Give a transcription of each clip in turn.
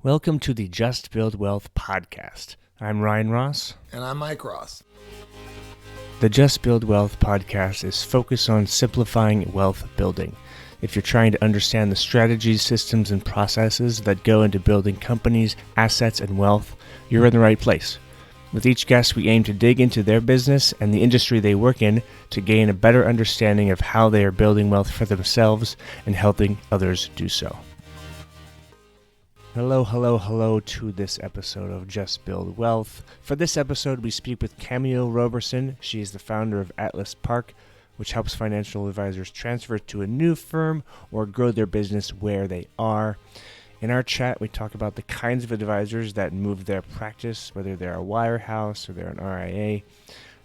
Welcome to the Just Build Wealth podcast. I'm Ryan Ross. And I'm Mike Ross. The Just Build Wealth podcast is focused on simplifying wealth building. If you're trying to understand the strategies, systems, and processes that go into building companies, assets, and wealth, you're in the right place. With each guest, we aim to dig into their business and the industry they work in to gain a better understanding of how they are building wealth for themselves and helping others do so. Hello to this episode of Just Build Wealth. For this episode, we speak with Cameo Roberson. She is the founder of Atlas Park, which helps financial advisors transfer to a new firm or grow their business where they are. In our chat, we talk about the kinds of advisors that move their practice, whether they're a wirehouse or they're an RIA.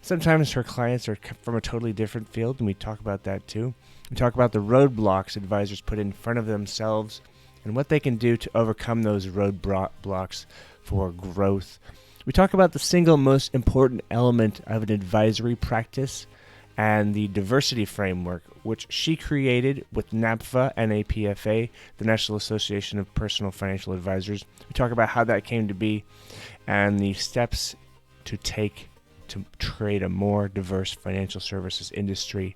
Sometimes her clients are from a totally different field, and we talk about that too. We talk about the roadblocks advisors put in front of themselves and what they can do to overcome those roadblocks for growth. We talk about the single most important element of an advisory practice and the diversity framework, which she created with NAPFA, NAPFA, the National Association of Personal Financial Advisors. We talk about how that came to be and the steps to take to create a more diverse financial services industry.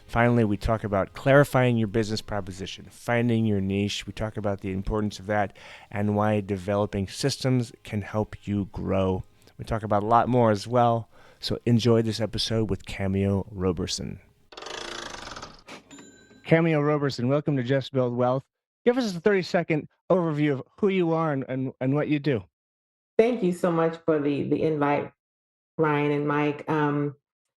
Finally, we talk about clarifying your business proposition, finding your niche. We talk about the importance of that and why developing systems can help you grow. We talk about a lot more as well. So enjoy this episode with Cameo Roberson. Cameo Roberson, welcome to Just Build Wealth. Give us a 30-second overview of who you are and what you do. Thank you so much for the invite, Ryan and Mike.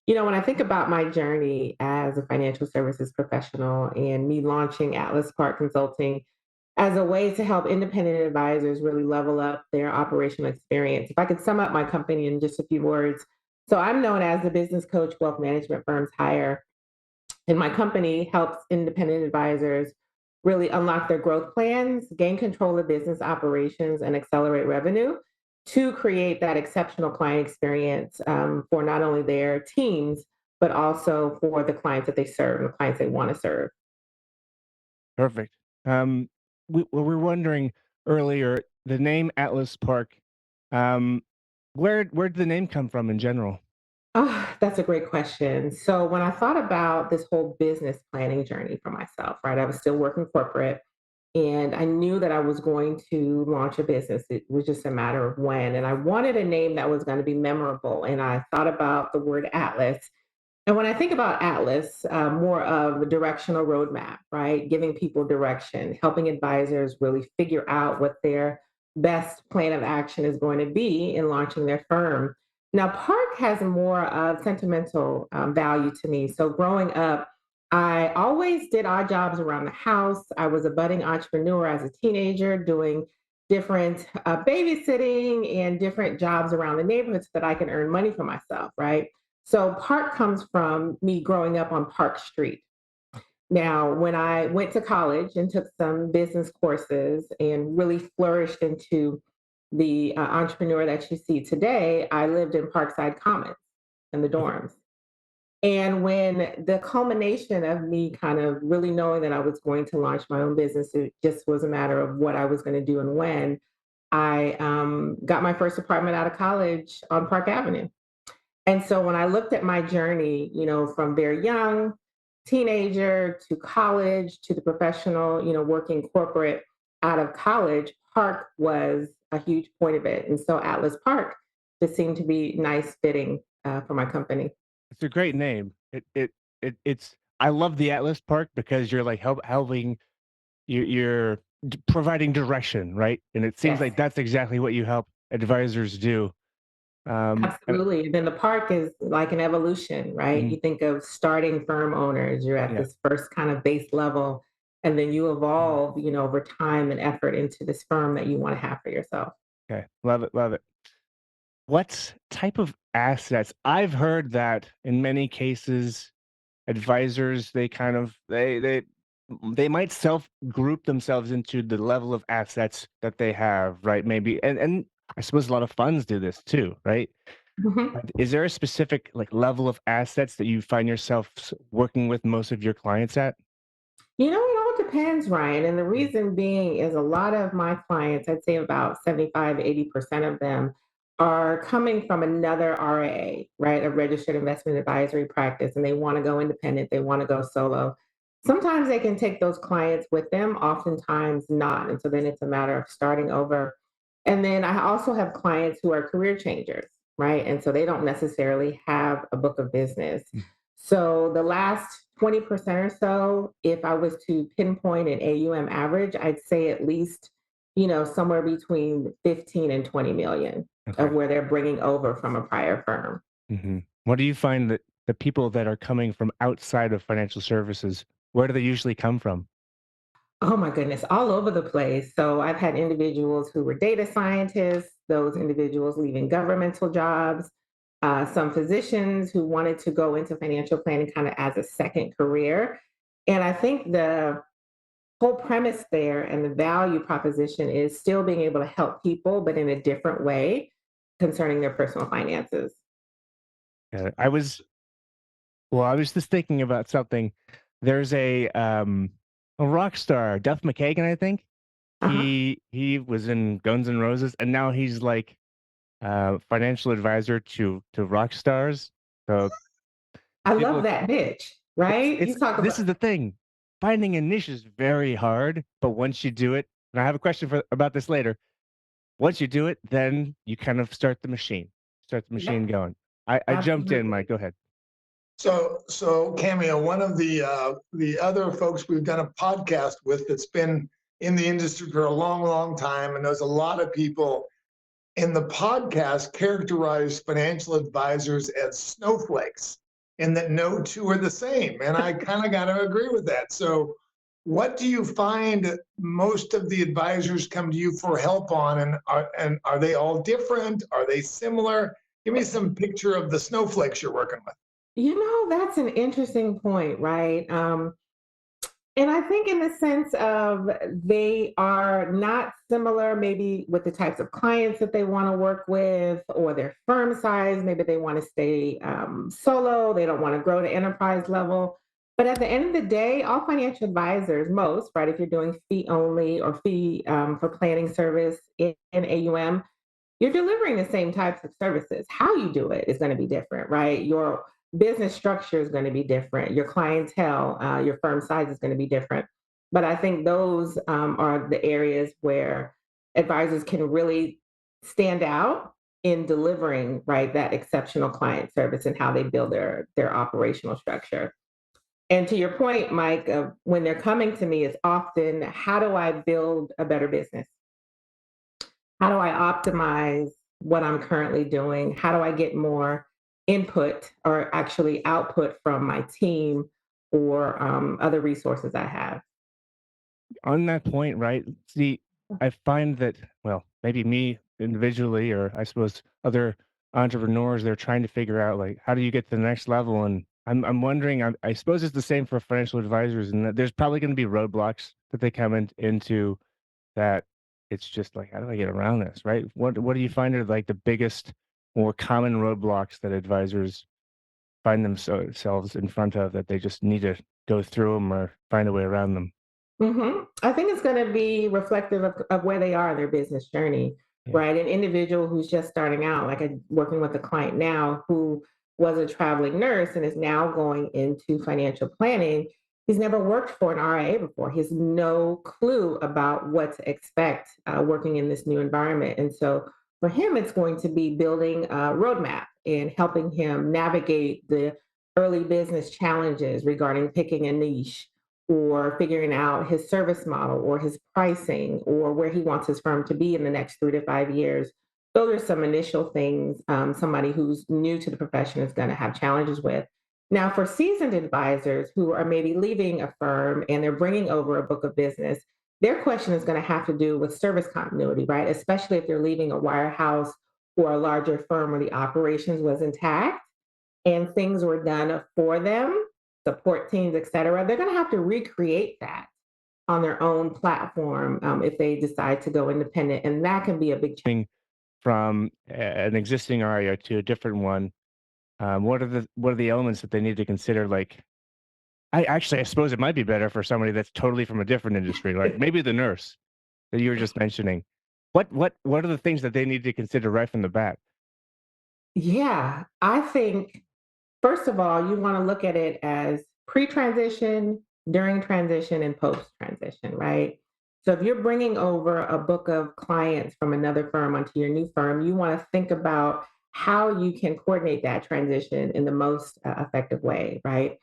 When I think about my journey as a financial services professional and me launching Atlas Park Consulting as a way to help independent advisors really level up their operational experience. If I could sum up my company in just a few words. So I'm known as the business coach wealth management firms hire. And my company helps independent advisors really unlock their growth plans, gain control of business operations, and accelerate revenue to create that exceptional client experience for not only their teams, but also for the clients that they serve and the clients they want to serve. Perfect. We were wondering earlier, the name Atlas Park, where did the name come from in general? Oh, that's a great question. So when I thought about this whole business planning journey for myself, right, I was still working corporate. And I knew that I was going to launch a business. It was just a matter of when. And I wanted a name that was going to be memorable. And I thought about the word Atlas. And when I think about Atlas, more of a directional roadmap, right? Giving people direction, helping advisors really figure out what their best plan of action is going to be in launching their firm. Now, Park has more of sentimental value to me. So growing up, I always did odd jobs around the house. I was a budding entrepreneur as a teenager, doing different babysitting and different jobs around the neighborhood so that I can earn money for myself, right? So Park comes from me growing up on Park Street. Now, when I went to college and took some business courses and really flourished into the entrepreneur that you see today, I lived in Parkside Commons in the dorms. And when the culmination of me kind of really knowing that I was going to launch my own business, it just was a matter of what I was going to do and when, I got my first apartment out of college on Park Avenue. And so when I looked at my journey, from very young, teenager to college to the professional, working corporate out of college, Park was a huge point of it. And so Atlas Park just seemed to be nice fitting for my company. It's a great name. It's I love the Atlas Park because you're like helping you're providing direction, right? And it seems Yes. like that's exactly what you help advisors do. And Absolutely. Then the park is like an evolution, right? You think of starting firm owners, you're at yeah, this first kind of base level, and then you evolve, over time and effort into this firm that you want to have for yourself. okay, love it, love it. What type of assets? I've heard that in many cases, advisors they kind of they might self group themselves into the level of assets that they have, right? Maybe and I suppose a lot of funds do this too, right? Mhm. Is there a specific like level of assets that you find yourself working with most of your clients at? It all depends, Ryan. And the reason being is a lot of my clients, I'd say about 75, 80% of them are coming from another RIA, right? A registered investment advisory practice, and they want to go independent, they want to go solo. Sometimes they can take those clients with them, oftentimes not. And so then it's a matter of starting over. And then I also have clients who are career changers, right? And so they don't necessarily have a book of business. So the last 20% or so, if I was to pinpoint an AUM average, I'd say at least, somewhere between 15 and 20 million of Okay. where they're bringing over from a prior firm. What do you find that the people that are coming from outside of financial services, where do they usually come from? Oh my goodness, all over the place. So I've had individuals who were data scientists, those individuals leaving governmental jobs, some physicians who wanted to go into financial planning kind of as a second career. And I think the whole premise there and the value proposition is still being able to help people, but in a different way concerning their personal finances. I was I was just thinking about something. There's a rock star, Duff McKagan, I think. Uh-huh. He was in Guns N' Roses, and now he's like financial advisor to rock stars. So I love people, that niche, right? You it's talk this about, is the thing. Finding a niche is very hard, but once you do it, and I have a question for about this later. Once you do it, then you kind of start the machine yep, going. I jumped in, Mike. absolutely. Go ahead. So Cameo, one of the other folks we've done a podcast with that's been in the industry for a long, long time, and there's a lot of people in the podcast characterize financial advisors as snowflakes, and that no two are the same. And I kind of got to agree with that. So, what do you find most of the advisors come to you for help on, and are they all different? Are they similar? Give me some picture of the snowflakes you're working with. That's an interesting point, right? And I think in the sense of they are not similar, maybe with the types of clients that they want to work with or their firm size. Maybe they want to stay solo, they don't want to grow to enterprise level. But at the end of the day, all financial advisors, most, right, if you're doing fee only or fee for planning service in AUM, you're delivering the same types of services. How you do it is going to be different, right? Your business structure is going to be different. Your clientele, your firm size is going to be different. But I think those are the areas where advisors can really stand out in delivering, right, that exceptional client service and how they build their operational structure. And to your point, Mike, when they're coming to me, it's often how do I build a better business? How do I optimize what I'm currently doing? How do I get more input or actually output from my team or other resources I have? On that point, right? See, I find that, well, maybe me individually, or I suppose other entrepreneurs, they're trying to figure out like how do you get to the next level. And I'm wondering, I suppose it's the same for financial advisors, and that there's probably going to be roadblocks that they come into that. It's just like, how do I get around this, right? What do you find are like the biggest, more common roadblocks that advisors find themselves in front of that they just need to go through them or find a way around them? I think it's going to be reflective of where they are in their business journey, Yeah. right? An individual who's just starting out, like working with a client now who was a traveling nurse and is now going into financial planning. He's never worked for an RIA before. He has no clue about what to expect working in this new environment. And so for him, it's going to be building a roadmap and helping him navigate the early business challenges regarding picking a niche or figuring out his service model or his pricing or where he wants his firm to be in the next 3 to 5 years. Those are some initial things somebody who's new to the profession is going to have challenges with. Now, for seasoned advisors who are maybe leaving a firm and they're bringing over a book of business, their question is going to have to do with service continuity, right? Especially if they're leaving a wirehouse or a larger firm where the operations was intact and things were done for them, support teams, et cetera, they're going to have to recreate that on their own platform if they decide to go independent. And that can be a big challenge. From an existing aria to a different one, what are the elements that they need to consider? Like, I suppose it might be better for somebody that's totally from a different industry, like maybe the nurse that you were just mentioning. What are the things that they need to consider right from the bat? Yeah, I think first of all, you want to look at it as pre-transition, during transition, and post-transition, right? So if you're bringing over a book of clients from another firm onto your new firm, you want to think about how you can coordinate that transition in the most effective way, right?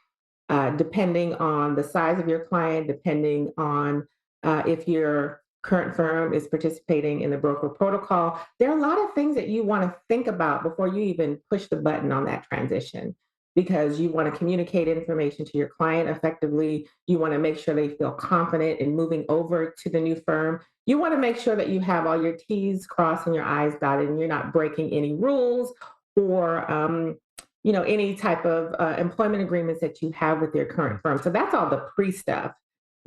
Depending on the size of your client, depending on if your current firm is participating in the broker protocol. There are a lot of things that you want to think about before you even push the button on that transition because you want to communicate information to your client effectively. You want to make sure they feel confident in moving over to the new firm. You want to make sure that you have all your T's crossed and your I's dotted and you're not breaking any rules or any type of employment agreements that you have with your current firm. So that's all the pre stuff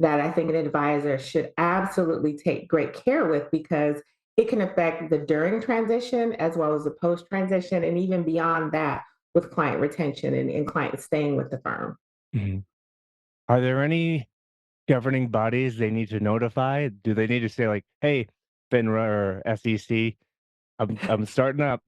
that I think an advisor should absolutely take great care with because it can affect the during transition as well as the post transition and even beyond that with client retention and clients staying with the firm. Mhm. Are there any governing bodies they need to notify? Do they need to say like, "Hey, FINRA or SEC, I'm starting up,"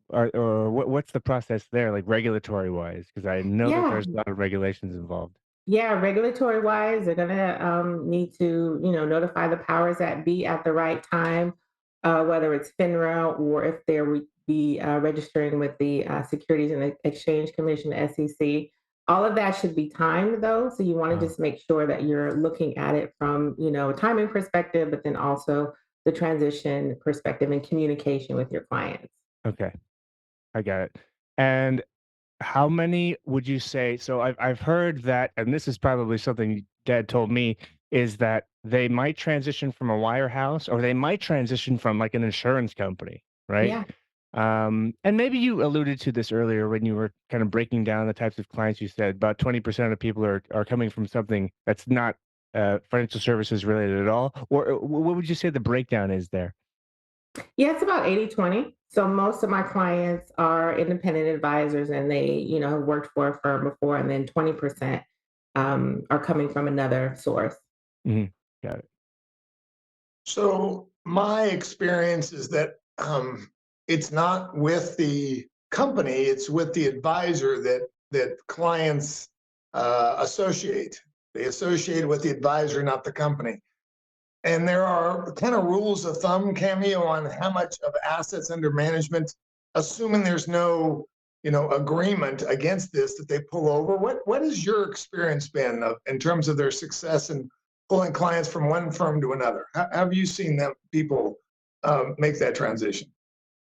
or what's the process there, like regulatory wise? Because I know that Yeah, there's a lot of regulations involved. yeah, regulatory wise, they're gonna need to, notify the powers that be at the right time, whether it's FINRA or if they're be registering with the Securities and Exchange Commission, SEC. All of that should be timed though, so you want to Oh, just make sure that you're looking at it from, a timing perspective, but then also the transition perspective and communication with your clients. okay, I got it. And how many would you say? So I've heard that, and this is probably something Dad told me, is that they might transition from a wirehouse or they might transition from like an insurance company, right? Yeah. And maybe you alluded to this earlier when you were kind of breaking down the types of clients. You said about 20% of people are coming from something that's not financial services related at all. Or what would you say the breakdown is there? Yeah, it's about 80-20. So most of my clients are independent advisors and they, have worked for a firm before, and then 20% are coming from another source. Mhm. Got it. So my experience is that it's not with the company; it's with the advisor that clients associate. They associate with the advisor, not the company. And there are kind of rules of thumb, Cameo, on how much of assets under management, assuming there's no, agreement against this that they pull over. What has your experience been in terms of their success in pulling clients from one firm to another? How have you seen them people make that transition?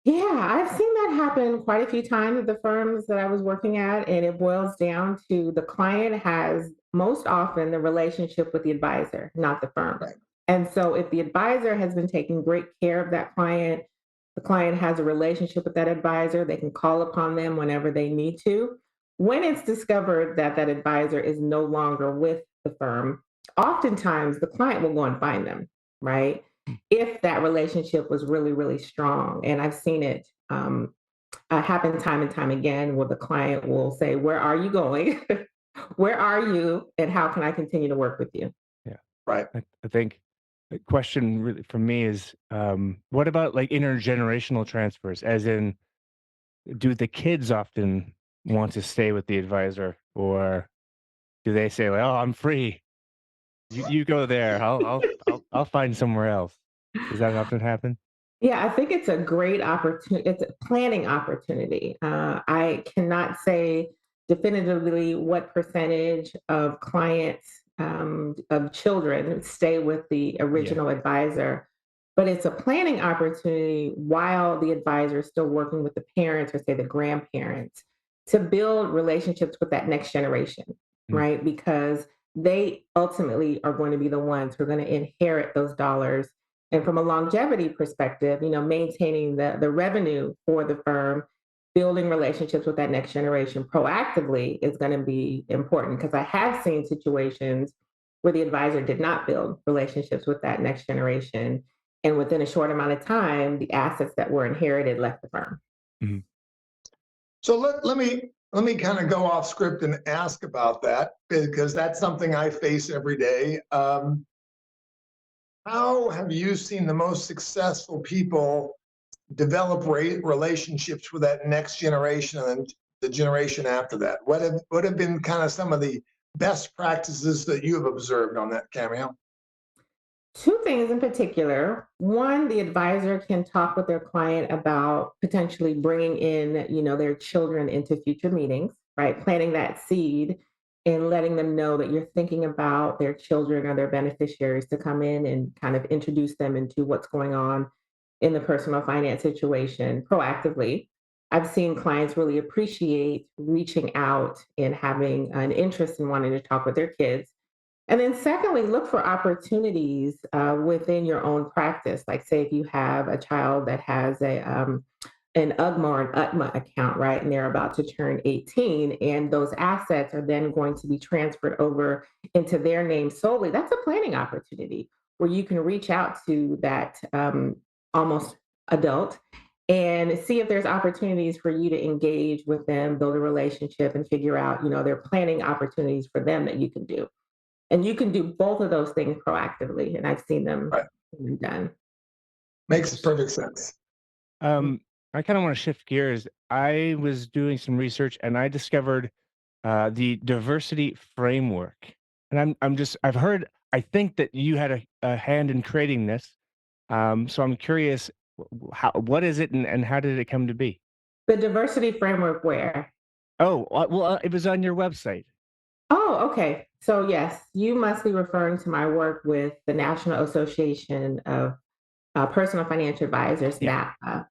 Yeah, I've seen that happen quite a few times at the firms that I was working at, and it boils down to the client has most often the relationship with the advisor, not the firm. Right. And so if the advisor has been taking great care of that client, the client has a relationship with that advisor, they can call upon them whenever they need to. When it's discovered that that advisor is no longer with the firm, oftentimes the client will go and find them, right? If that relationship was really, really strong. And I've seen it happen time and time again where the client will say, "Where are you going? Where are you? And how can I continue to work with you?" Yeah. Right. I think the question really for me is, what about like intergenerational transfers? As in, do the kids often want to stay with the advisor, or do they say like, "Oh, I'm free. You go there. I'll find somewhere else." Does that often happen? Yeah, I think it's a great opportunity. It's a planning opportunity. I cannot say definitively what percentage of clients of children stay with the Yeah. original advisor, but it's a planning opportunity while the advisor is still working with the parents or say the grandparents to build relationships with that next generation, Mm, right? Because they ultimately are going to be the ones who are going to inherit those dollars, and from a longevity perspective, maintaining the revenue for the firm, building relationships with that next generation proactively is going to be important because I have seen situations where the advisor did not build relationships with that next generation. And within a short amount of time, the assets that were inherited left the firm. mhm. So let me let me kind of go off script and ask about that because that's something I face every day. How have you seen the most successful people develop relationships with that next generation and the generation after that? What have been kind of some of the best practices that you have observed on that, Cameo? Two things in particular. One, the advisor can talk with their client about potentially bringing in, their children into future meetings, right? Planting that seed and letting them know that you're thinking about their children or their beneficiaries to come in and kind of introduce them into what's going on in the personal finance situation proactively. I've seen clients really appreciate reaching out and having an interest in wanting to talk with their kids. And then, secondly, look for opportunities within your own practice. Like, say, if you have a child that has an UGMA or an UTMA account, right, and they're about to turn 18, and those assets are then going to be transferred over into their name solely, that's a planning opportunity where you can reach out to that almost adult and see if there's opportunities for you to engage with them, build a relationship, and figure out, there are planning opportunities for them that you can do. And you can do both of those things proactively, and I've seen them Right. done. Makes perfect sense. I kind of want to shift gears. I was doing some research and I discovered the diversity framework. And I've heard, I think that you had a hand in creating this. So I'm curious, what is it and how did it come to be? The diversity framework where? Oh, it was on your website. Oh, okay. So yes, you must be referring to my work with the National Association of Personal Financial Advisors, Yeah. NAPFA.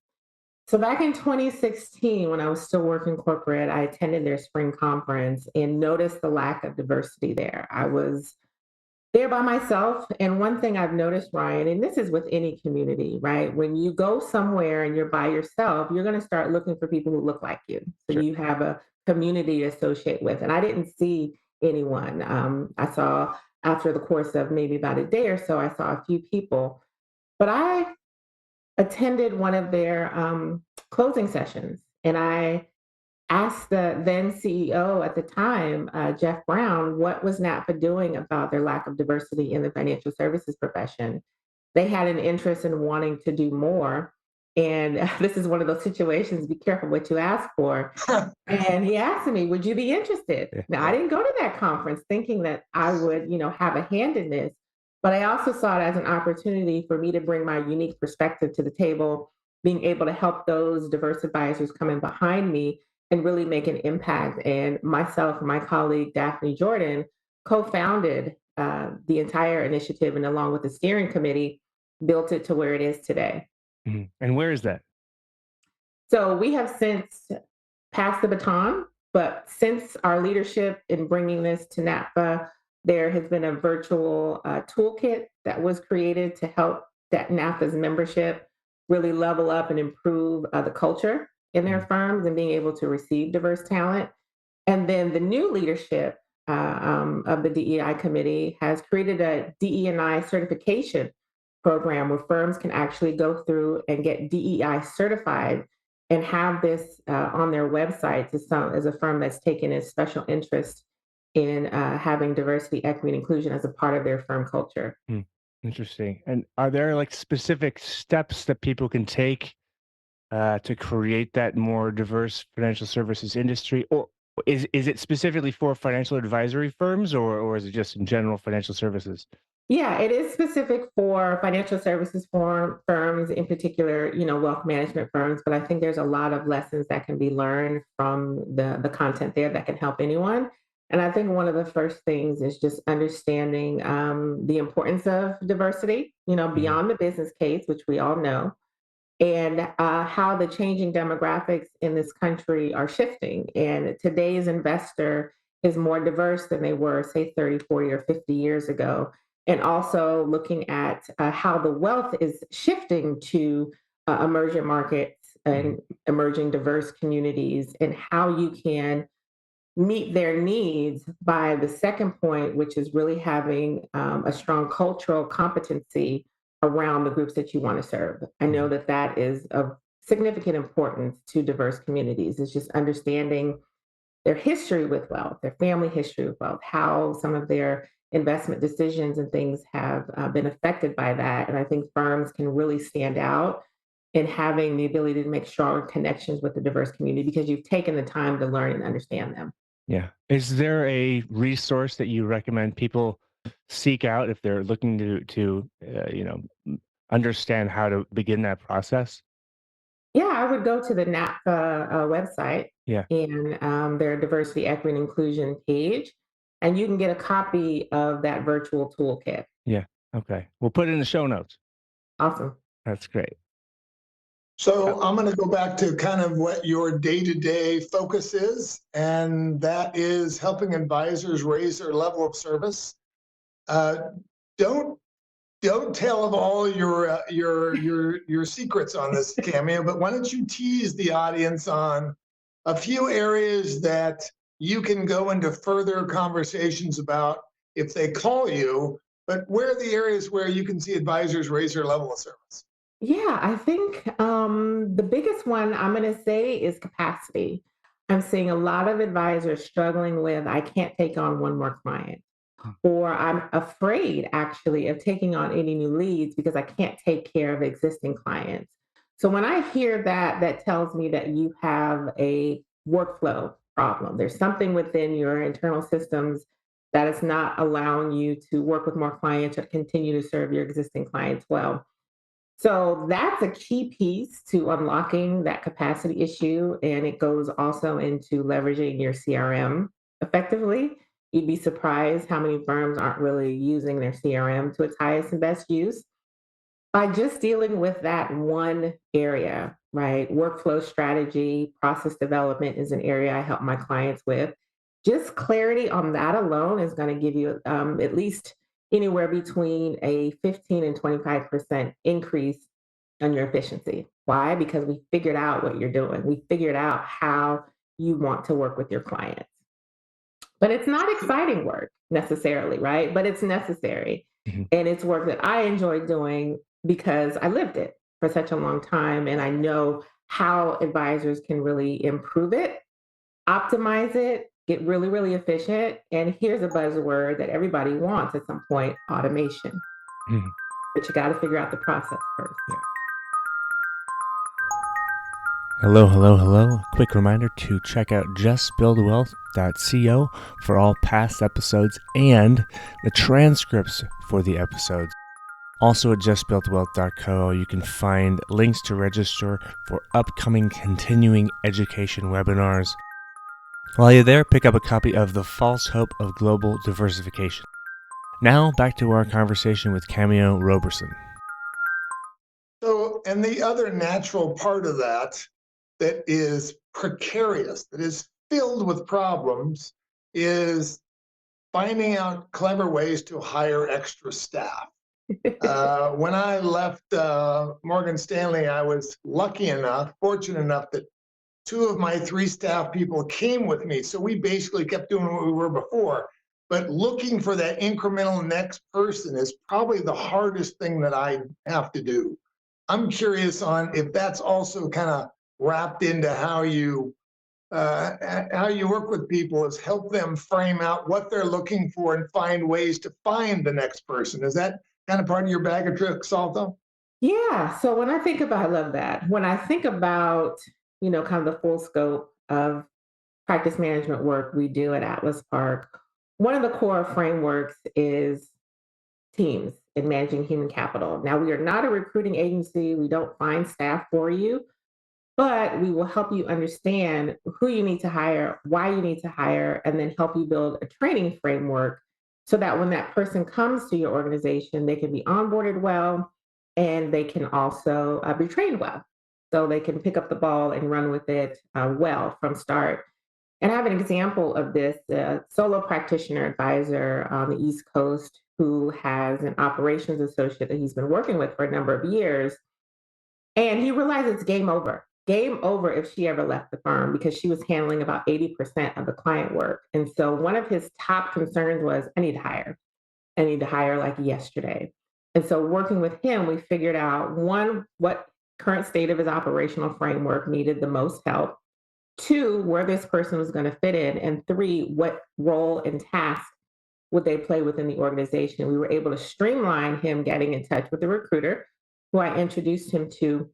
So back in 2016, when I was still working corporate, I attended their spring conference and noticed the lack of diversity there. I was there by myself. And one thing I've noticed, Ryan, and this is with any community, right? When you go somewhere and you're by yourself, you're going to start looking for people who look like you. So Sure. you have a community to associate with. And I didn't see anyone. I saw after the course of maybe about a day or so, I saw a few people, but I attended one of their closing sessions and I asked the then CEO at the time, Jeff Brown, what was NAPFA doing about their lack of diversity in the financial services profession? They had an interest in wanting to do more. And this is one of those situations, be careful what you ask for. And he asked me, would you be interested? Yeah. Now, I didn't go to that conference thinking that I would, have a hand in this, but I also saw it as an opportunity for me to bring my unique perspective to the table, being able to help those diverse advisors coming behind me and really make an impact. And myself and my colleague, Daphne Jordan, co-founded the entire initiative and along with the steering committee, built it to where it is today. Mhm. And where is that? So we have since passed the baton, but since our leadership in bringing this to NAPFA, there has been a virtual toolkit that was created to help that NAPFA's membership really level up and improve the culture in their firms and being able to receive diverse talent. And then the new leadership of the DEI committee has created a DE&I certification program where firms can actually go through and get DEI certified and have this on their website as a firm that's taken a special interest in having diversity, equity, and inclusion as a part of their firm culture. Interesting. And are there like specific steps that people can take to create that more diverse financial services industry, or is it specifically for financial advisory firms, or is it just in general financial services? Yeah, it is specific for financial services firms, in particular, wealth management firms. But I think there's a lot of lessons that can be learned from the content there that can help anyone. And I think one of the first things is just understanding the importance of diversity, beyond the business case, which we all know, and how the changing demographics in this country are shifting. And today's investor is more diverse than they were, say, 30, 40, or 50 years ago. And also looking at how the wealth is shifting to emerging markets and emerging diverse communities, and how you can meet their needs by the second point, which is really having a strong cultural competency around the groups that you want to serve. I know that that is of significant importance to diverse communities. It's just understanding their history with wealth, their family history with wealth, how some of their investment decisions and things have been affected by that. And I think firms can really stand out in having the ability to make strong connections with the diverse community because you've taken the time to learn and understand them. Yeah. Is there a resource that you recommend people seek out if they're looking understand how to begin that process? Yeah, I would go to the NAPFA website Yeah. and their diversity, equity, and inclusion page, and you can get a copy of that virtual toolkit. Yeah. Okay. We'll put it in the show notes. Awesome. That's great. So I'm going to go back to kind of what your day-to-day focus is, and that is helping advisors raise their level of service. Uh, don't don't tell of all your secrets on this, Cameo, but why don't you tease the audience on a few areas that you can go into further conversations about if they call you, but where are the areas where you can see advisors raise their level of service? Yeah, I think the biggest one I'm going to say is capacity. I'm seeing a lot of advisors struggling with, I can't take on one more client, or I'm afraid actually of taking on any new leads because I can't take care of existing clients. So when I hear that, that tells me that you have a workflow problem. There's something within your internal systems that is not allowing you to work with more clients or continue to serve your existing clients well. So that's a key piece to unlocking that capacity issue. And it goes also into leveraging your CRM effectively. You'd be surprised how many firms aren't really using their CRM to its highest and best use. By just dealing with that one area, right? Workflow strategy, process development is an area I help my clients with. Just clarity on that alone is going to give you at least anywhere between a 15 and 25% increase on your efficiency. Why? Because we figured out what you're doing. We figured out how you want to work with your clients. But it's not exciting work necessarily, right? But it's necessary. Mhm. And it's work that I enjoy doing because I lived it for such a long time. And I know how advisors can really improve it, optimize it, get really, really efficient. And here's a buzzword that everybody wants at some point: automation. Mhm. But you got to figure out the process first. Yeah. Hello, hello, hello. Quick reminder to check out justbuildwealth.co for all past episodes and the transcripts for the episodes. Also at justbuildwealth.co, you can find links to register for upcoming continuing education webinars. While you're there, pick up a copy of The False Hope of Global Diversification. Now, back to our conversation with Cameo Roberson. So, and the other natural part of that that is precarious, that is filled with problems, is finding out clever ways to hire extra staff. When I left Morgan Stanley, I was fortunate enough that two of my three staff people came with me. So we basically kept doing what we were before. But looking for that incremental next person is probably the hardest thing that I have to do. I'm curious on if that's also kind of wrapped into how you work with people, is help them frame out what they're looking for and find ways to find the next person. Is that kind of part of your bag of tricks also? Yeah. So when I think about, I love that. When I think about, kind of the full scope of practice management work we do at Atlas Park, one of the core frameworks is teams and managing human capital. Now, we are not a recruiting agency. We don't find staff for you, but we will help you understand who you need to hire, why you need to hire, and then help you build a training framework so that when that person comes to your organization, they can be onboarded well and they can also be trained well. So they can pick up the ball and run with it well from start. And I have an example of this solo practitioner advisor on the East Coast who has an operations associate that he's been working with for a number of years. And he realized it's game over if she ever left the firm because she was handling about 80% of the client work. And so one of his top concerns was, I need to hire. I need to hire like yesterday. And so working with him, we figured out one, what current state of his operational framework needed the most help. 2, where this person was going to fit in, and 3, what role and task would they play within the organization. We were able to streamline him getting in touch with the recruiter who I introduced him to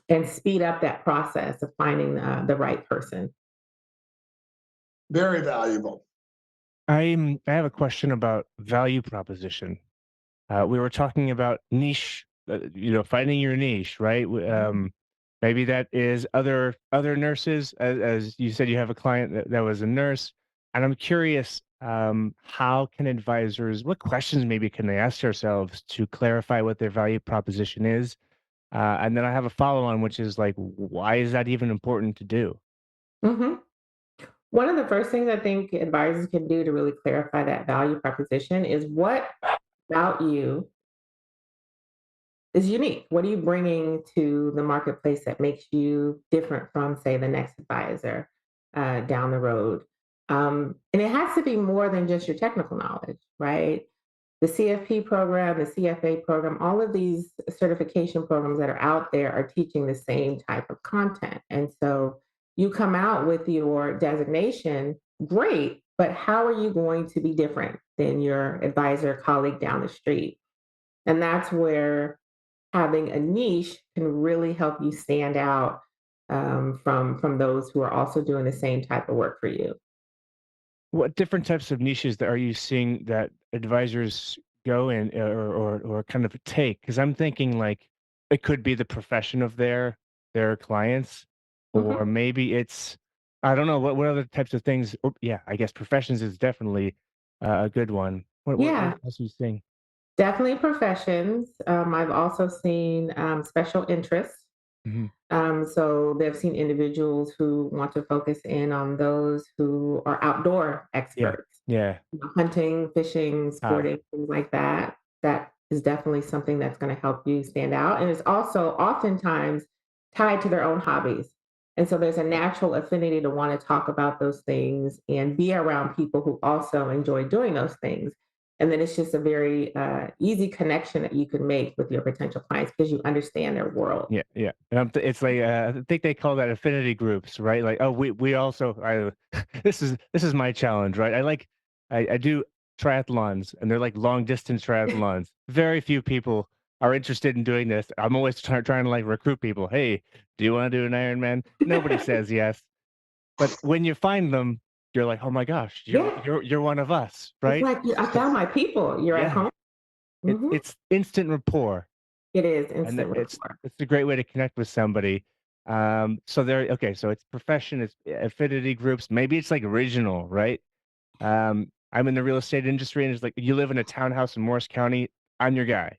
and speed up that process of finding the right person. Very valuable. I have a question about value proposition. We were talking about niche, finding your niche, right? Maybe that is other nurses, as you said, you have a client that was a nurse, and I'm curious, how can advisors, what questions maybe can they ask themselves to clarify what their value proposition is? And then I have a follow on, which is like, why is that even important to do? hmm One of the first things I think advisors can do to really clarify that value proposition is what about you is unique. What are you bringing to the marketplace that makes you different from, say, the next advisor down the road? And it has to be more than just your technical knowledge, right? The CFP program, the CFA program, all of these certification programs that are out there are teaching the same type of content. And so you come out with your designation, great, but how are you going to be different than your advisor colleague down the street? And that's where having a niche can really help you stand out from those who are also doing the same type of work for you. What different types of niches that are you seeing that advisors go in, or kind of take? Because I'm thinking like it could be the profession of their clients, or Mhm. maybe it's, I don't know, what other types of things. Or, yeah, I guess professions is definitely a good one. What Yeah, else are you seeing? definitely professions. I've also seen special interests. Hmm. So they've seen individuals who want to focus in on those who are outdoor Yeah, experts, yeah. hunting, fishing, Ah, sporting, things like that. That is definitely something that's going to help you stand out. And it's also oftentimes tied to their own hobbies. And so there's a natural affinity to want to talk about those things and be around people who also enjoy doing those things. And then it's just a very easy connection that you can make with your potential clients because you understand their world. yeah, yeah. And it's like, I think they call that affinity groups, right? Like, oh, we also, this is my challenge, right? I do triathlons, and they're like long distance triathlons. Very few people are interested in doing this. I'm always trying to like recruit people. Hey, do you want to do an Ironman? Nobody says yes, but when you find them, you're like, oh my gosh, you're Yeah, you're you're one of us, it's right? like I found It's my people. You're at yeah, home. hmm it's instant rapport. It is And instant rapport. it's a great way to connect with somebody. So there, okay, so it's profession, it's affinity groups, maybe it's like original, right? I'm in the real estate industry, and it's like you live in a townhouse in Morris County, I'm your guy.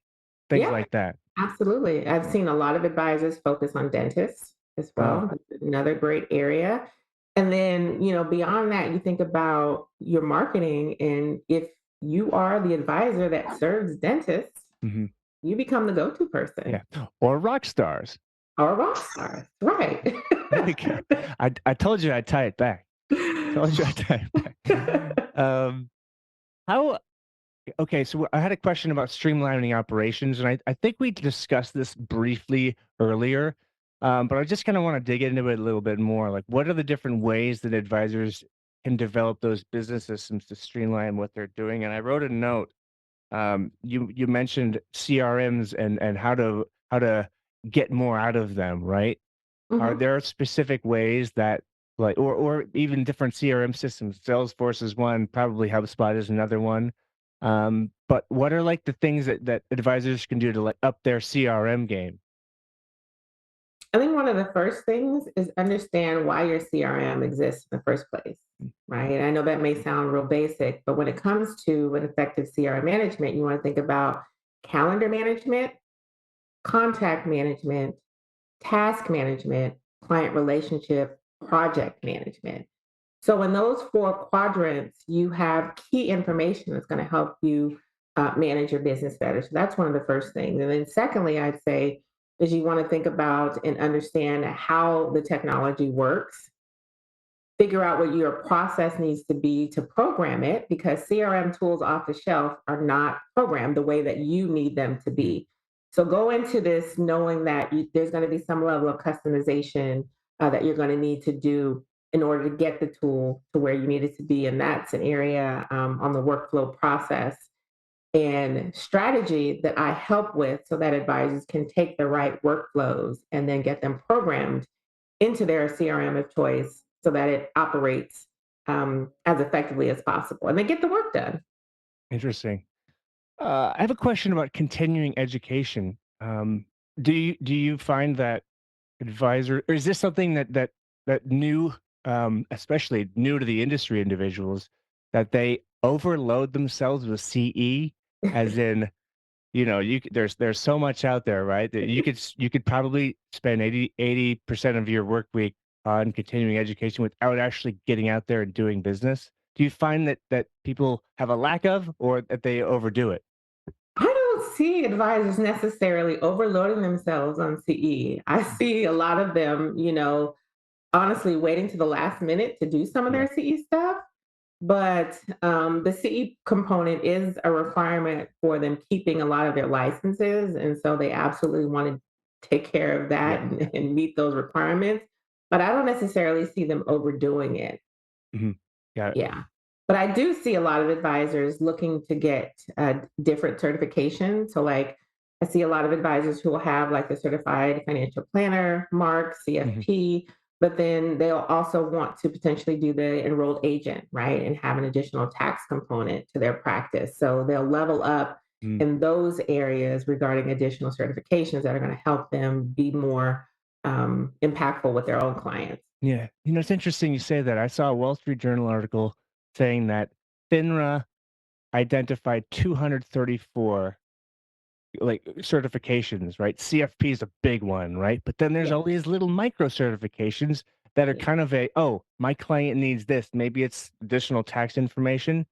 Things Yeah, like that. absolutely. I've seen a lot of advisors focus on dentists as Oh, well. That's another great area. And then, beyond that, you think about your marketing. And if you are the advisor that serves dentists, mhm, you become the go to yeah. person Or rock stars. or a rock star. Right. There we go. I told you I'd tie it back. Told you I'd tie it back. How Okay, so I had a question about streamlining operations, and I think we discussed this briefly earlier, but I just kind of want to dig into it a little bit more. Like, what are the different ways that advisors can develop those business systems to streamline what they're doing? And I wrote a note. You mentioned CRMs and how to get more out of them, right? Are Mhm. there specific ways that, like, or even different CRM systems? Salesforce is one, probably HubSpot is another one. But what are like the things that advisors can do to like up their CRM game? I think one of the first things is understand why your CRM exists in the first place, right? I know that may sound real basic, but when it comes to an effective CRM management, you want to think about calendar management, contact management, task management, client relationship, project management. So, in those four quadrants, you have key information that's going to help you manage your business better. So, that's one of the first things. And then, secondly, I'd say is you want to think about and understand how the technology works, figure out what your process needs to be to program it, because CRM tools off the shelf are not programmed the way that you need them to Mm, be. So, go into this knowing that there's going to be some level of customization that you're going to need to do in order to get the tool to where you need it to be. And that's an area on the workflow process and strategy that I help with so that advisors can take the right workflows and then get them programmed into their CRM of choice so that it operates as effectively as possible and they get the work done. Interesting. I have a question about continuing education. Do you find that advisor, or is this something that new, especially new to the industry individuals, that they overload themselves with CE, as in, there's so much out there, right? That you could probably spend 80% of your work week on continuing education without actually getting out there and doing business. Do you find that people have a lack of, or that they overdo it? I don't see advisors necessarily overloading themselves on CE. I see a lot of them, honestly waiting to the last minute to do some of Yeah. their CE stuff. But the CE component is a requirement for them keeping a lot of their licenses. And so they absolutely want to take care of that Yeah. and meet those requirements. But I don't necessarily see them overdoing it. Mhm. Got it. Yeah. But I do see a lot of advisors looking to get different certifications. So, like, I see a lot of advisors who will have like the certified financial planner mark, Mhm. CFP, but then they'll also want to potentially do the enrolled agent, right? And have an additional tax component to their practice. So, they'll level up Mm. in those areas regarding additional certifications that are going to help them be more impactful with their own clients. Yeah. It's interesting you say that. I saw a Wall Street Journal article saying that FINRA identified 234 like certifications, right? CFP is a big one, right? But then there's Yeah. all these little micro certifications that are Yeah. kind of oh, my client needs this. Maybe it's additional tax information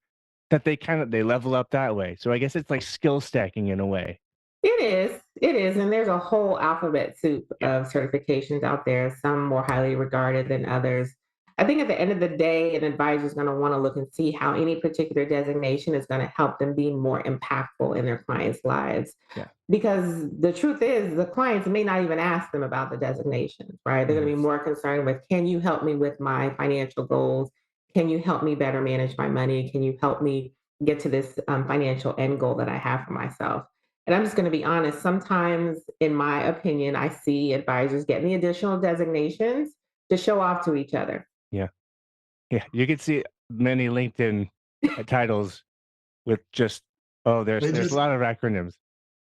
that they level up that way. So I guess it's like skill stacking in a way. It is. It is. And there's a whole alphabet soup Yeah. of certifications out there, some more highly regarded than others. I think at the end of the day, an advisor is going to want to look and see how any particular designation is going to help them be more impactful in their clients' lives. Yeah. Because the truth is, the clients may not even ask them about the designations, right? They're going Mhm. to be more concerned with, can you help me with my financial goals? Can you help me better manage my money? Can you help me get to this financial end goal that I have for myself? And I'm just going to be honest, sometimes, in my opinion, I see advisors getting the additional designations to show off to each other. Yeah. Yeah. You can see many LinkedIn titles with just, oh, there's They there's a just lot of acronyms.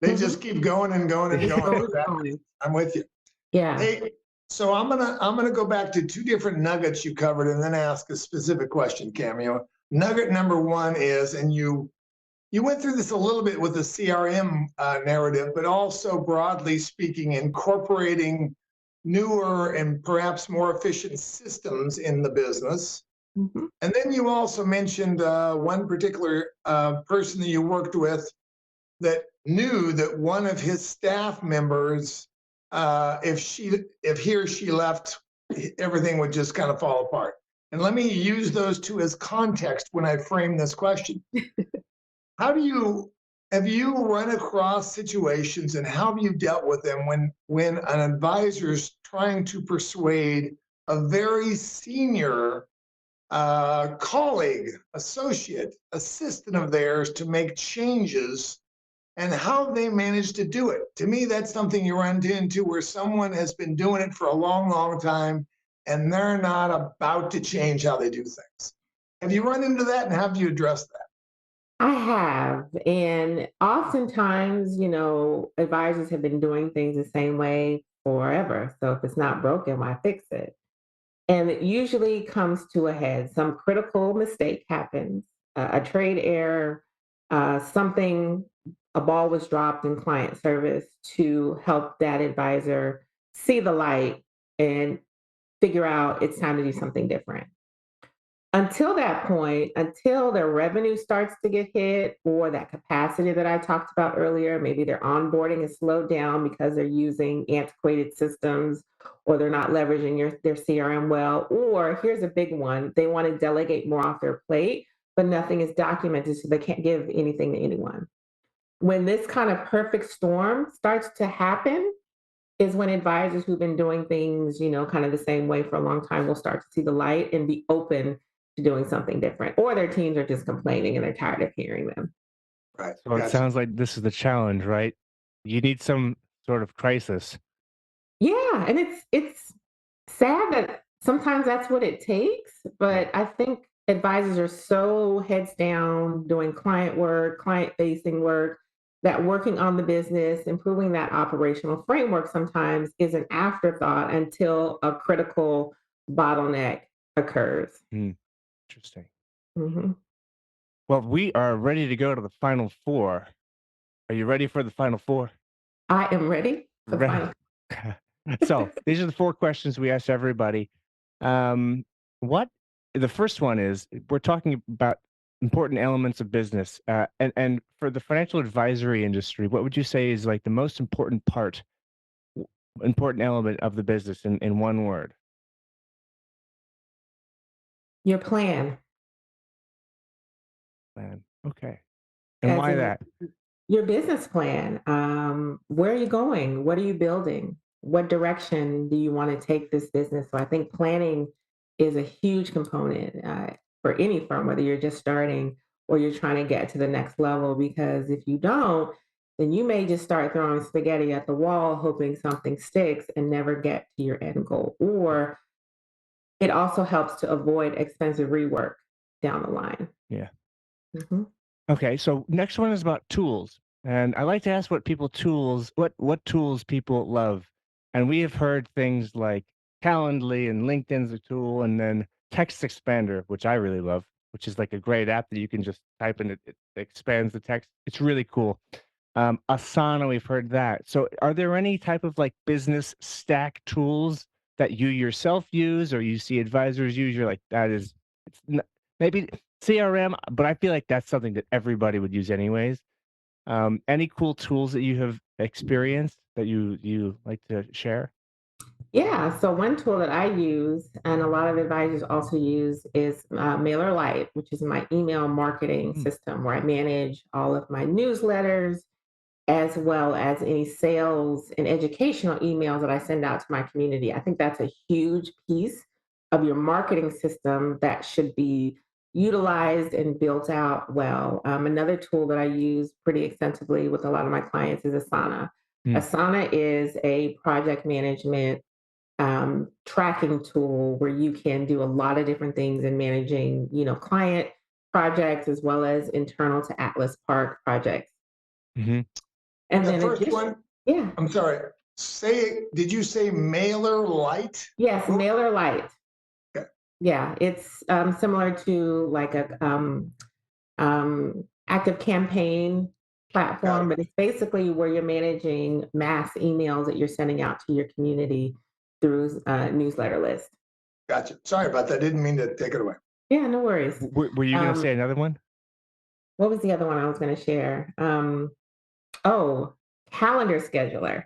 they Mhm. just keep going and going and It going. goes Exactly. on. I'm with you. Yeah. Hey, so I'm gonna go back to two different nuggets you covered and then ask a specific question, Cameo. Nugget number one is, and you went through this a little bit with the CRM narrative, but also broadly speaking, incorporating newer and perhaps more efficient systems in the business. Mhm. And then you also mentioned one particular person that you worked with that knew that one of his staff members, if he or she left, everything would just kind of fall apart. And let me use those two as context when I frame this question. How do you have you run across situations and how have you dealt with them when an advisor is trying to persuade a very senior colleague, associate, assistant of theirs to make changes and how they manage to do it? To me, that's something you run into where someone has been doing it for a long, long time and they're not about to change how they do things. Have you run into that and how do you address that? I have. And oftentimes, advisors have been doing things the same way forever. So if it's not broken, why fix it? And it usually comes to a head. Some critical mistake happens, a trade error, something, a ball was dropped in client service to help that advisor see the light and figure out it's time to do something different. Until that point, until their revenue starts to get hit or that capacity that I talked about earlier, maybe their onboarding is slowed down because they're using antiquated systems or they're not leveraging their CRM well. Or here's a big one, they want to delegate more off their plate, but nothing is documented, so they can't give anything to anyone. When this kind of perfect storm starts to happen, is when advisors who've been doing things, kind of the same way for a long time will start to see the light and be open to doing something different, or their teams are just complaining and they're tired of hearing them. Right. So it Gotcha. sounds like this is the challenge, right? You need some sort of crisis. Yeah, and it's sad that sometimes that's what it takes, Yeah. but I think advisors are so heads down doing client work, client-facing work, that working on the business, improving that operational framework sometimes is an afterthought until a critical bottleneck occurs. Hmm, interesting. Mhm. Well, we are ready to go to the final four. Are you ready for the final four? I am ready for the Ready. final. So these are the four questions we ask everybody. Um, what the first one is, we're talking about important elements of business, and for the financial advisory industry, what would you say is like the most important part, important element of the business in one word? Your plan, Plan. Okay, and as why in that? your business plan. Where are you going? What are you building? What direction do you want to take this business? So I think planning is a huge component for any firm, whether you're just starting or you're trying to get to the next level. Because if you don't, then you may just start throwing spaghetti at the wall, hoping something sticks and never get to your end goal. Or it also helps to avoid expensive rework down the line. Yeah. Mhm. Okay, so next one is about tools. And I like to ask what tools people love. And we have heard things like Calendly and LinkedIn's a tool, and then Text Expander, which I really love, which is like a great app that you can just type in, it expands the text. It's really cool. Asana, we've heard that. So are there any type of like business stack tools that you yourself use or you see advisors use? You're like, it's maybe CRM, but I feel like that's something that everybody would use anyways. Any cool tools that you have experienced that you like to share? Yeah, so one tool that I use and a lot of advisors also use is MailerLite, which is my email marketing Mm, system where I manage all of my newsletters as well as any sales and educational emails that I send out to my community. I think that's a huge piece of your marketing system that should be utilized and built out well. Another tool that I use pretty extensively with a lot of my clients is Asana. mm, Asana is a project management tracking tool where you can do a lot of different things in managing, client projects as well as internal to Atlas Park projects. mhm. And The then first addition, one, yeah, I'm sorry. Did you say Mailer Light? yes, What- MailerLite. okay, Yeah, it's similar to like a active campaign got platform, it. but it's basically where you're managing mass emails that you're sending out to your community through a newsletter list. Gotcha. Sorry about that. Didn't mean to take it away. Yeah, no worries. Were you going to Um, say another one? what was the other one I was going to share? Oh, calendar scheduler.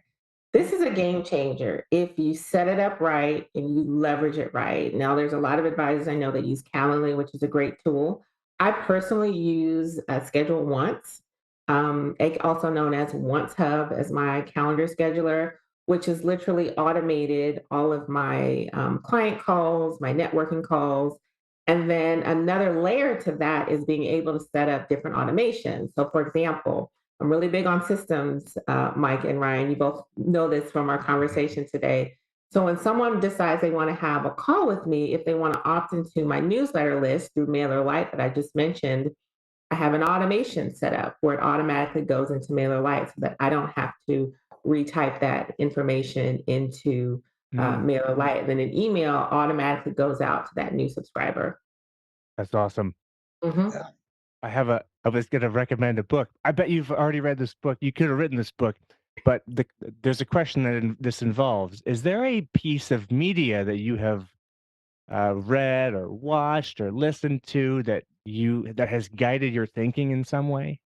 This is a game changer if you set it up right and you leverage it right. Now, there's a lot of advisors I know that use Calendly, which is a great tool. I personally use Schedule Once, also known as Once Hub, as my calendar scheduler, which is literally automated all of my client calls, my networking calls. And then another layer to that is being able to set up different automations. So, for example, I'm really big on systems, Mike and Ryan. You both know this from our conversation today. So when someone decides they want to have a call with me, if they want to opt into my newsletter list through MailerLite that I just mentioned, I have an automation set up where it automatically goes into MailerLite so that I don't have to retype that information into Mm, MailerLite. And then an email automatically goes out to that new subscriber. that's awesome. Mhm. Yeah. I was going to recommend a book. I bet you've already read this book. You could have written this book, but there's a question that this involves. Is there a piece of media that you have read or watched or listened to that has guided your thinking in some way?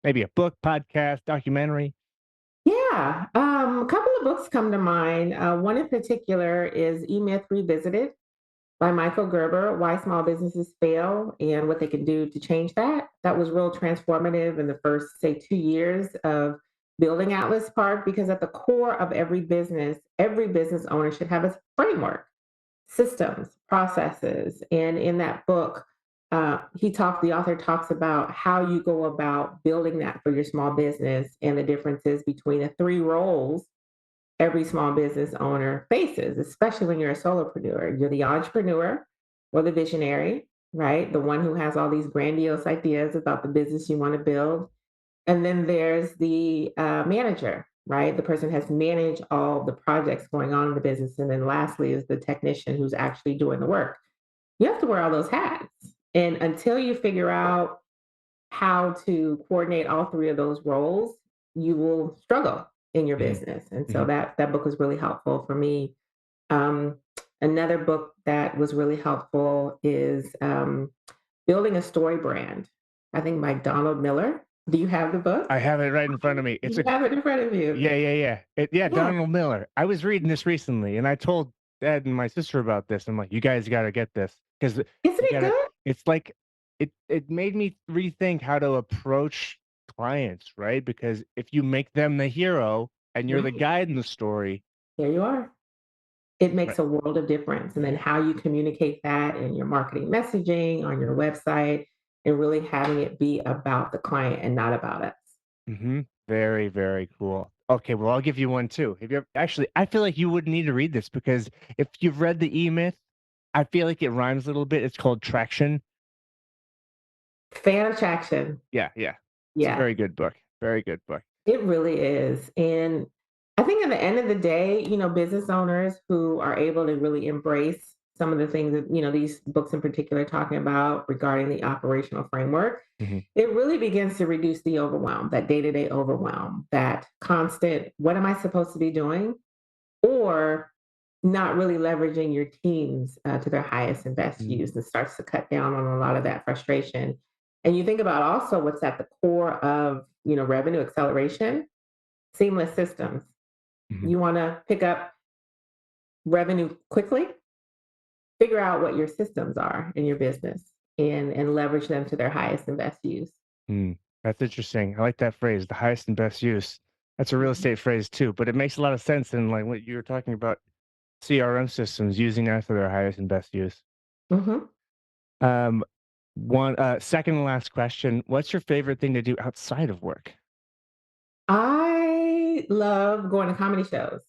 Maybe a book, podcast, documentary? Yeah, a couple of books come to mind. One in particular is E-Myth Revisited by Michael Gerber, Why Small Businesses Fail and What They Can Do to Change That. That was real transformative in the first, say, 2 years of building Atlas Park, because at the core of every business owner should have a framework, systems, processes. And in that book, the author talks about how you go about building that for your small business and the differences between the three roles every small business owner faces, especially when you're a solopreneur. You're the entrepreneur or the visionary, right? The one who has all these grandiose ideas about the business you want to build. And then there's the manager, right? The person has managed all the projects going on in the business. And then lastly is the technician who's actually doing the work. You have to wear all those hats. And until you figure out how to coordinate all three of those roles, you will struggle in your business. And so that book was really helpful for me. Um, Another book that was really helpful is Building a Story Brand. I think by Donald Miller. Do you have the book? I have it right in front of me. You have it in front of you. Yeah. Donald Miller. I was reading this recently, and I told Dad and my sister about this. I'm like, you guys got to get this because Isn't it good? it's like it made me rethink how to approach clients, right? Because if you make them the hero and you're the Right. guide in the story, There you are. It right. makes a world of difference. And then how you communicate that in your marketing messaging, on your website, and really having it be about the client and not about us. Very, very cool. Okay, well, I'll give you one too. Have you ever, actually, I feel like you wouldn't need to read this because if you've read the E-Myth, I feel like it rhymes a little bit. It's called Traction. Fan of Traction. Yeah. It's a Yeah, very good book. Very good book. it really is. And I think at the end of the day, business owners who are able to really embrace some of the things that, these books in particular are talking about regarding the operational framework, it really begins to reduce the overwhelm, that day-to-day overwhelm, that constant, what am I supposed to be doing? Or not really leveraging your teams to their highest and best use, and starts to cut down on a lot of that frustration. And you think about also what's at the core of, revenue acceleration, seamless systems. You want to pick up revenue quickly, figure out what your systems are in your business and leverage them to their highest and best use. That's interesting. I like that phrase, the highest and best use. That's a real estate phrase too, but it makes a lot of sense in like what you were talking about, CRM systems, using that for their highest and best use. Mm-hmm. Second and last question. What's your favorite thing to do outside of work? I love going to comedy shows.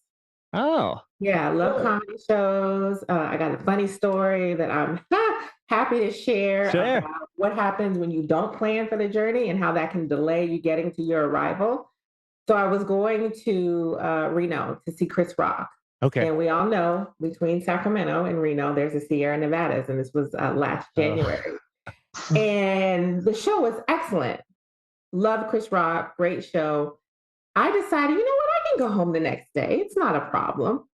Oh, Yeah, I love Good. comedy shows. I got a funny story that I'm happy to share sure. about what happens when you don't plan for the journey and how that can delay you getting to your arrival. So I was going to Reno to see Chris Rock. Okay. And we all know between Sacramento and Reno, there's the Sierra Nevadas, and this was last January. And the show was excellent. Love Chris Rock, great show. I decided, you know what, I can go home the next day. It's not a problem.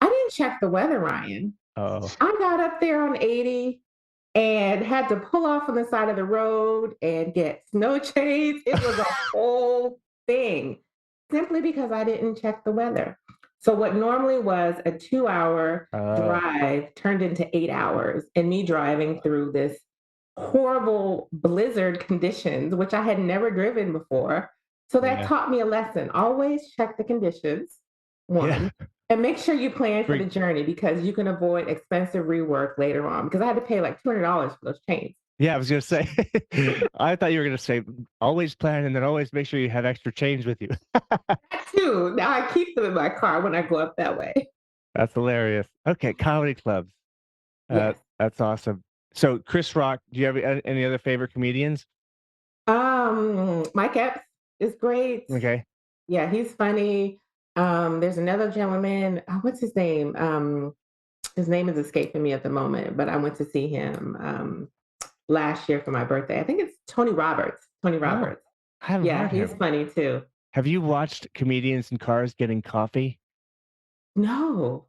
I didn't check the weather, Ryan. Oh. I got up there on 80 and had to pull off on the side of the road and get snow chains. It was a whole thing simply because I didn't check the weather. So what normally was a 2-hour drive turned into 8 hours, and me driving through this horrible blizzard conditions, which I had never driven before. So that taught me a lesson. Always check the conditions, one, and make sure you plan for the journey, because you can avoid expensive rework later on, because I had to pay like $200 for those chains. Yeah, I was going to say, I thought you were going to say always plan and then always make sure you have extra change with you. That too. Now I keep them in my car when I go up that way. That's hilarious. Okay, comedy clubs. Yes. That's awesome. So Chris Rock, do you have any other favorite comedians? Mike Epps is great. Okay. Yeah, he's funny. There's another gentleman. What's his name? His name is escaping me at the moment, but I went to see him last year for my birthday. I think it's Tony Roberts. Tony Roberts. I haven't heard he's him. funny too. Have you watched comedians in cars getting coffee? No.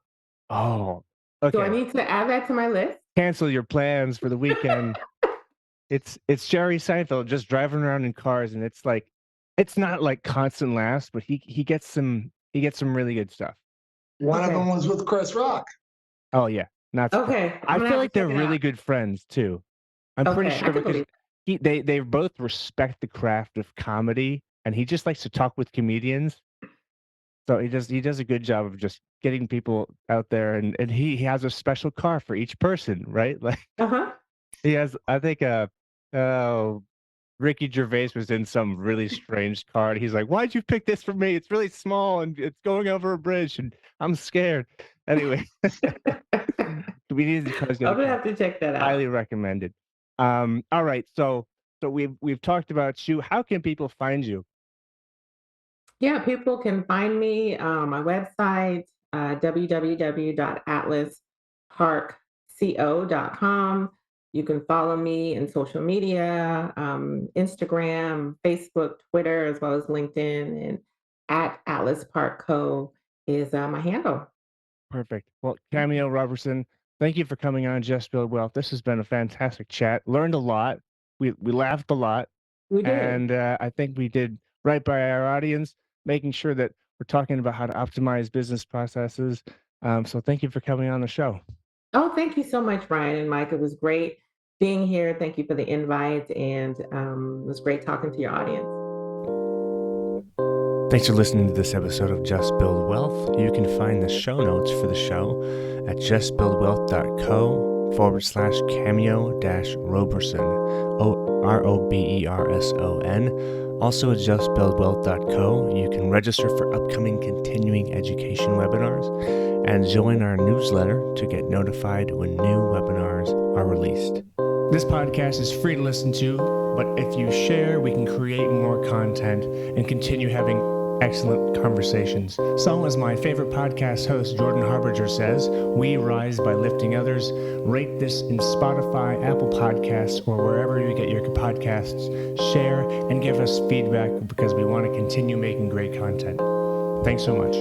Oh, okay. Do I need to add that to my list? Cancel your plans for the weekend. It's Jerry Seinfeld just driving around in cars, and it's like, it's not like constant laughs, but he gets some really good stuff. One of them was with Chris Rock. Oh yeah, not okay. I feel like they're really good friends too. I'm pretty sure because they both respect the craft of comedy, and he just likes to talk with comedians. So he does a good job of just getting people out there, and he has a special car for each person, right? Like Uh-huh. he has, I think, oh, Ricky Gervais was in some really strange car, and he's like, "Why'd you pick this for me? It's really small and it's going over a bridge, and I'm scared." Anyway, comedians cars get I'm a gonna car. have to check that out. Highly recommended. All right, so we've talked about you. How can people find you? Yeah, people can find me on my website, www.atlasparkco.com. You can follow me in social media, Instagram, Facebook, Twitter, as well as LinkedIn, and at Atlas Park Co. is my handle. Perfect. Well, Cameo Roberson, thank you for coming on Just Build Wealth. This has been a fantastic chat. Learned a lot. We laughed a lot, We did. and I think we did right by our audience, making sure that we're talking about how to optimize business processes. So thank you for coming on the show. Oh, thank you so much, Ryan and Mike. It was great being here. Thank you for the invite, and it was great talking to your audience. Thanks for listening to this episode of Just Build Wealth. You can find the show notes for the show at justbuildwealth.co/cameo-roberson, Roberson. Also at justbuildwealth.co, you can register for upcoming continuing education webinars and join our newsletter to get notified when new webinars are released. This podcast is free to listen to, but if you share, we can create more content and continue having excellent conversations. So, as my favorite podcast host, Jordan Harbinger, says, we rise by lifting others. Rate this in Spotify, Apple Podcasts, or wherever you get your podcasts. Share and give us feedback because we want to continue making great content. Thanks so much.